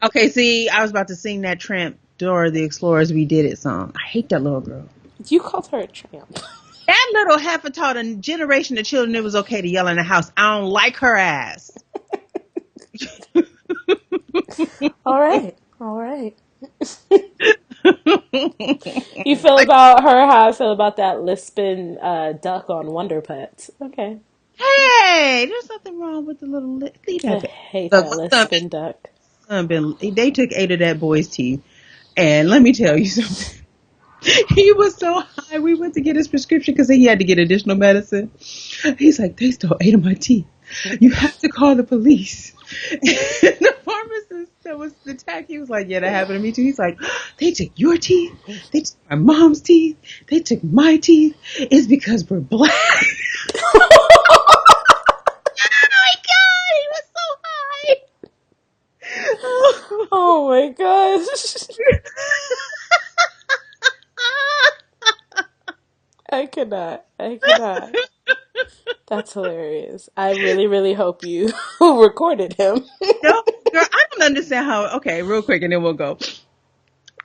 Okay, see, I was about to sing that Tramp Dora the Explorers We Did It song. I hate that little girl. You called her a tramp. That little heifer taught a generation of children it was okay to yell in the house. I don't like her ass. All right. You feel about her how I feel about that lisping duck on Wonder Pets. Okay. Hey, there's nothing wrong with the little leave I that. hate Look, that lisping duck. they took 8 of that boy's teeth, and let me tell you something. He was so high. We went to get his prescription because he had to get additional medicine. He's like, they stole 8 of my teeth. You have to call the police. And the pharmacist that was the tech, he was like, yeah, that happened to me too. He's like, they took your teeth. They took my mom's teeth. They took my teeth. It's because we're black. Oh my gosh. I cannot. That's hilarious. I really, really hope you recorded him. No, girl, I don't understand how. Okay, real quick, and then we'll go.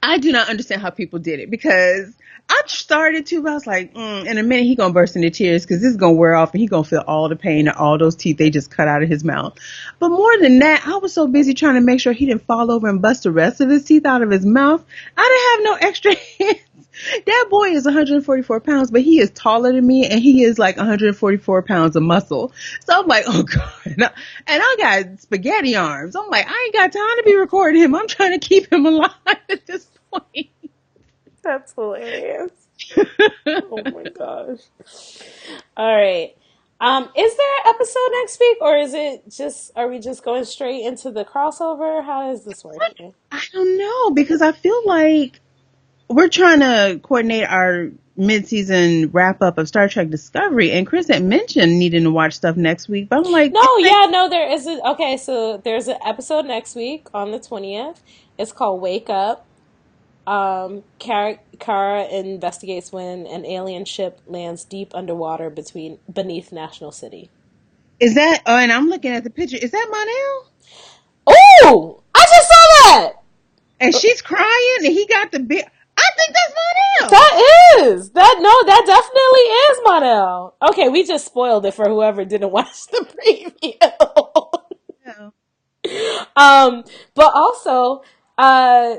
I do not understand how people did it because I started to, but I was like, in a minute he gonna burst into tears because this is gonna wear off and he gonna feel all the pain and all those teeth they just cut out of his mouth. But more than that, I was so busy trying to make sure he didn't fall over and bust the rest of his teeth out of his mouth. I didn't have no extra hands. That boy is 144 pounds, but he is taller than me and he is like 144 pounds of muscle. So I'm like, oh God. And I got spaghetti arms. I'm like, I ain't got time to be recording him. I'm trying to keep him alive at this point. That's hilarious. Oh my gosh. All right. Is there an episode next week, or is it just, are we just going straight into the crossover? How is this working? I don't know because I feel like we're trying to coordinate our mid-season wrap-up of Star Trek Discovery, and Chris had mentioned needing to watch stuff next week, but I'm like, No, yeah, no, there is a, okay, so there's an episode next week on the 20th. It's called Wake Up. Kara investigates when an alien ship lands deep underwater beneath National City. is that? Oh, and I'm looking at the picture. Is that Monel? Oh, I just saw that. And she's crying, and he got the big. I think that's Monel. That is that no, that definitely is Monel. Okay, we just spoiled it for whoever didn't watch the preview. Yeah. But also, uh,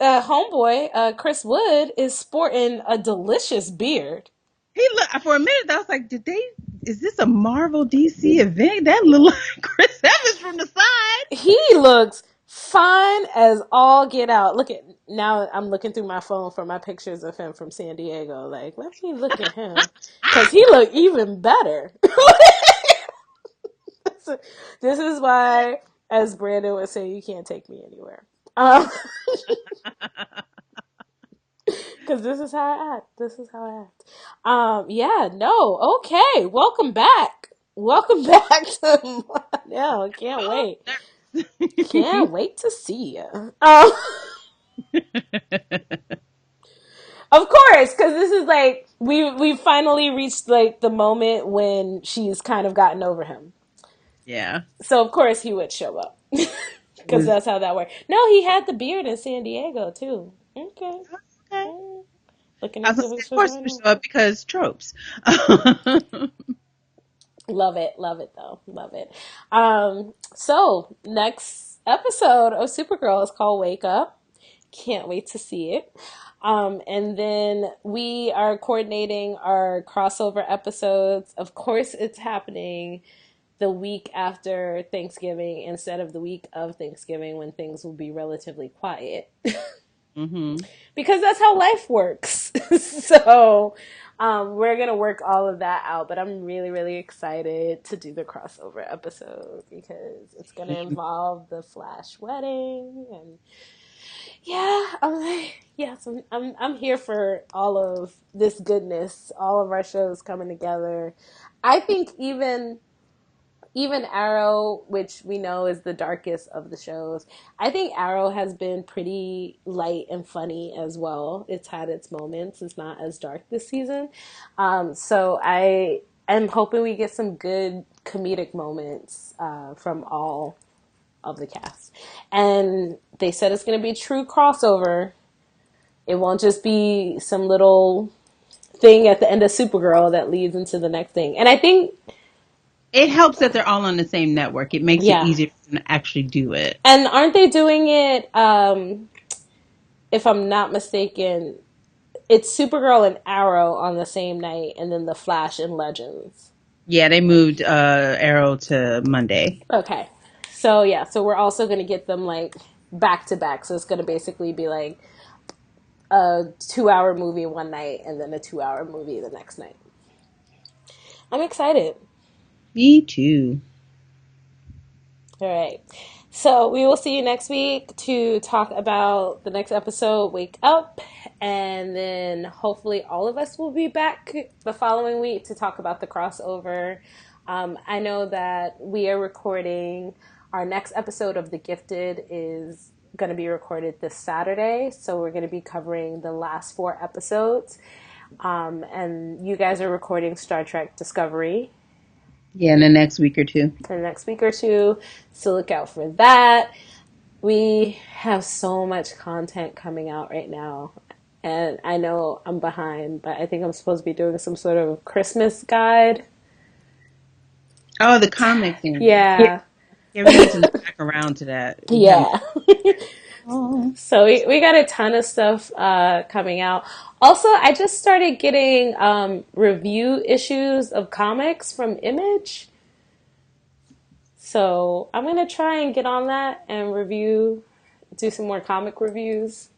homeboy, Chris Wood is sporting a delicious beard. He look for a minute. I was like, did they? Is this a Marvel DC event? That looked like Chris Evans from the side. He looks fine as all get out. Look at now. I'm looking through my phone for my pictures of him from San Diego. Like, let me look at him because he looked even better. This is why, as Brandon would say, you can't take me anywhere. Because this is how I act. This is how I act. Yeah, no, okay. Welcome back. Welcome back to yeah. Can't wait. Can't wait to see you. Of course, because this is like we finally reached like the moment when she's kind of gotten over him. Yeah. So of course he would show up because that's how that works. No, he had the beard in San Diego too. Okay. Okay. Looking I was at gonna the say, of pictures course, right we now. show up because tropes. Love it though, love it. So next episode of Supergirl is called Wake Up. Can't wait to see it. And then we are coordinating our crossover episodes. Of course, it's happening the week after Thanksgiving instead of the week of Thanksgiving when things will be relatively quiet. Mm-hmm. Because that's how life works. So we're going to work all of that out. But I'm really, really excited to do the crossover episode because it's going to involve the Flash wedding. And yeah, I'm like, yes, I'm here for all of this goodness, all of our shows coming together. I think even Arrow, which we know is the darkest of the shows, I think Arrow has been pretty light and funny as well. It's had its moments. It's not as dark this season. So I am hoping we get some good comedic moments from all of the cast. And they said it's going to be a true crossover. It won't just be some little thing at the end of Supergirl that leads into the next thing. And I think It helps that they're all on the same network. It makes it yeah. easier for them to actually do it. And aren't they doing it, if I'm not mistaken, it's Supergirl and Arrow on the same night, and then The Flash and Legends. Yeah, they moved Arrow to Monday. Okay. So, yeah, so we're also going to get them, like, back to back. So it's going to basically be, like, a 2-hour movie one night, and then a 2-hour movie the next night. I'm excited. Me too. All right. So we will see you next week to talk about the next episode, Wake Up. And then hopefully all of us will be back the following week to talk about the crossover. I know that we are recording our next episode of The Gifted is going to be recorded this Saturday. So we're going to be covering the last 4 episodes. And you guys are recording Star Trek Discovery Yeah, in the next week or two. in the next week or two. So look out for that. We have so much content coming out right now. And I know I'm behind, but I think I'm supposed to be doing some sort of Christmas guide. Oh, the comic thing. Yeah. Yeah, we need to look back around to that. We haven't. Yeah. Oh. So we got a ton of stuff coming out. Also, I just started getting review issues of comics from Image. So I'm going to try and get on that and do some more comic reviews.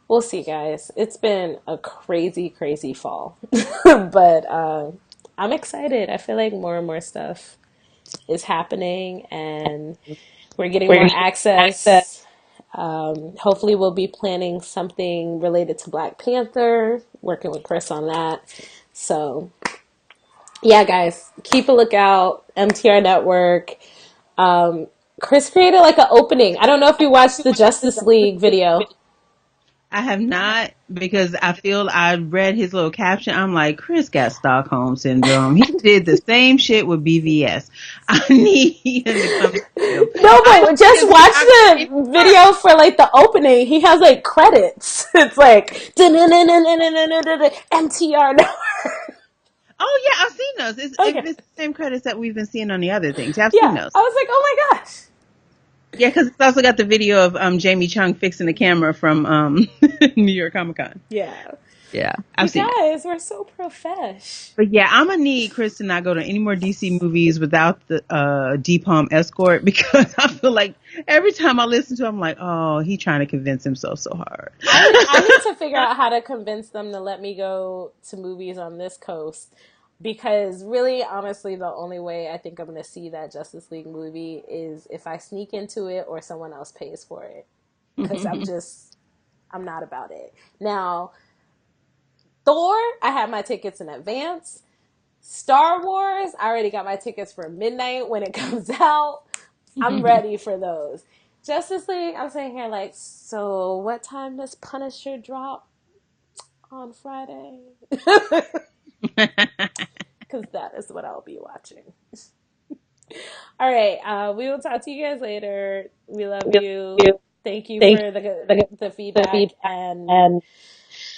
We'll see, guys. It's been a crazy, crazy fall. But I'm excited. I feel like more and more stuff is happening and we're getting We're more gonna get access. access. Hopefully, we'll be planning something related to Black Panther, working with Chris on that. So, yeah, guys, keep a lookout. MTR Network. Chris created like an opening. I don't know if you watched the Justice League video. I have not because I feel I read his little caption. I'm like, Chris got Stockholm syndrome. He did the same shit with BVS. I need him to come to him. No, I but just need him watch to the video for like the opening. He has like credits. It's like MTR. Oh yeah, I've seen those. Okay. It's the same credits that we've been seeing on the other things. Yeah, I've seen Yeah. those. I was like, oh my gosh. Yeah, because it's also got the video of Jamie Chung fixing the camera from New York Comic Con. Yeah. Yeah, You I've seen that. guys, we're so profesh. But yeah, I'm gonna need Chris to not go to any more DC movies without the D Palm escort because I feel like every time I listen to him, I'm like, oh, he trying to convince himself so hard. I need to figure out how to convince them to let me go to movies on this coast because really, honestly, the only way I think I'm going to see that Justice League movie is if I sneak into it or someone else pays for it because I'm not about it. Now, Thor, I have my tickets in advance. Star Wars, I already got my tickets for midnight when it comes out. I'm ready for those. Justice League, I'm sitting here like, so what time does Punisher drop on Friday? Because that is what I'll be watching. All right, we will talk to you guys later. We love you. Thank you Thank for you the for the feedback feedback and and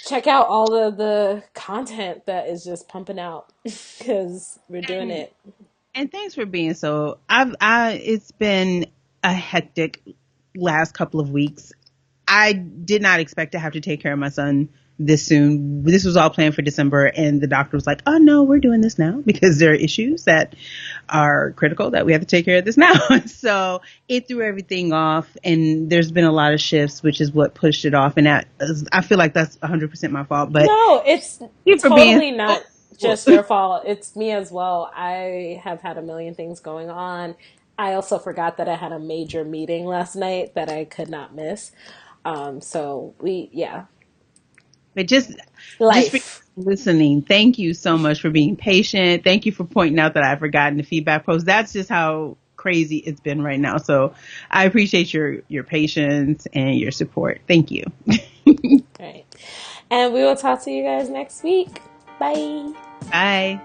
check out all of the content that is just pumping out because we're doing and it. and thanks for being so. It's been a hectic last couple of weeks. I did not expect to have to take care of my son this soon. This was all planned for December, and the doctor was like, "Oh no, we're doing this now because there are issues that are critical that we have to take care of this now." So it threw everything off, and there's been a lot of shifts, which is what pushed it off. And I feel like that's 100% my fault. But No, it's thank you for being. totally not just your fault. It's me as well. I have had a million things going on. I also forgot that I had a major meeting last night that I could not miss. Yeah, But just for life. listening, thank you so much for being patient. Thank you for pointing out that I've forgotten the feedback post. That's just how crazy it's been right now. So I appreciate your patience and your support. Thank you. All right. And we will talk to you guys next week. Bye. Bye.